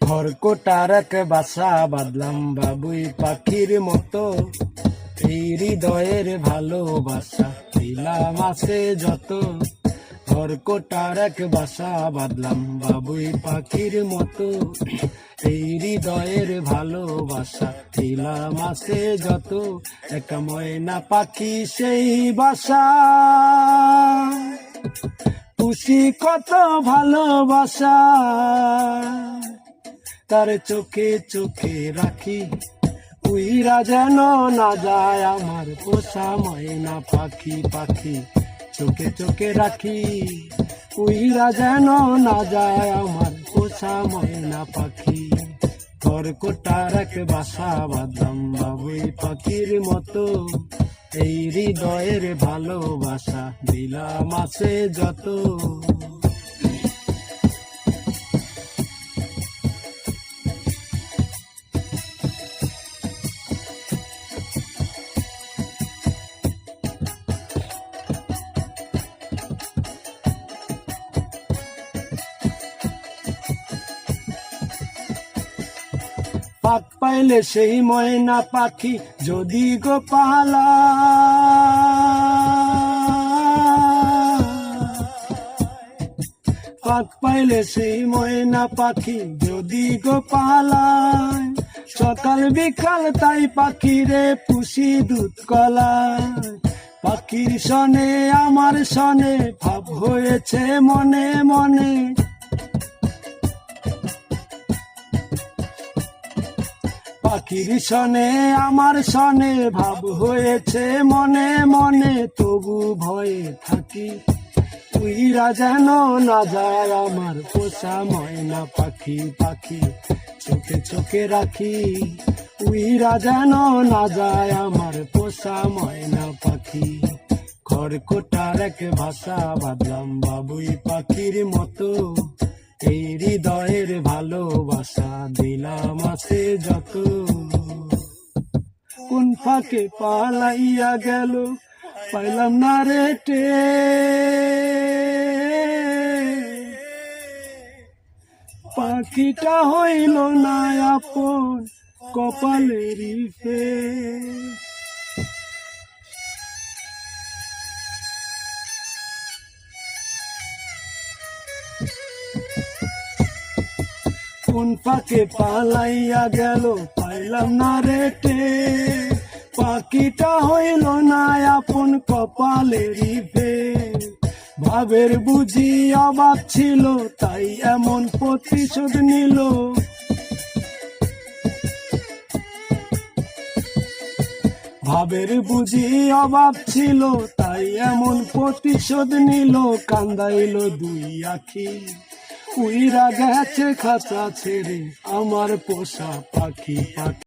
খড়কোটার এক বাসা বাঁধলাম বাবুই পাখির মতো, এই হৃদয়ের ভালোবাসা দিলাম আছে যত। খড়কোটার এক বাসা বাঁধলাম বাবুই পাখির মতো, এই হৃদয়ের ভালোবাসা দিলাম আছে যত। একটা ময়না পাখি সেই বাসা খুশি কত ভালোবাসা, তার চোখে চোখে রাখি উইরা যেন না যায় আমার পোষা ময়না পাখি। পাখি চোখে চোখে রাখি উইরা যেন না যায় আমার পোষা ময়না পাখি। খড়কোটার এক বাসা বাঁধলাম বাবুই পাখির মতো, এই হৃদয়ের ভালোবাসা দিলাম আছে যত। পাক পাইলে সেই ময়না পাখি যদি গো পালা, পাক পাইলে সেই ময়না পাখি যদি গো পালায়, সকাল বিকাল তাই পাখিরে পুষি দুধ কলায়। পাখির সনে আমার সনে ভাব হয়েছে মনে মনে, পাখির সনে আমার সনে ভাব হয়েছে মনে মনে। তবু ভয়ে থাকি উইরা যেন না যায় আমার পোষা ময়না পাখি। পাখি চোখে চোখে রাখি উইরা যেন না যায় আমার পোষা ময়না পাখি। খড়কোটার এক ভাষা বাঁধলাম বাবুই পাখির মতো, এই হৃদয়ের ভালোবাসা দিলাম আছে যত। কোন ফাঁকে পালাইয়া গেল পাইলাম না রে টে, পাখিটা হইল না আপন কপালেরই ফের। কোন ফাঁকে পালাইয়া গেল পাইলাম না রে টে, পাখিটা হইল না আপন কপালেরই ফের। ভাবের বুঝি অবাক ছিল তাই এমন প্রতিশোধ নিল, ভাবের বুঝি অভাব ছিল তাই এমন প্রতিশোধ নিল। কান্দাইল দুই আখি উইরা গেছে খাঁচা ছেড়ে আমার পোষা পাখি। পাখি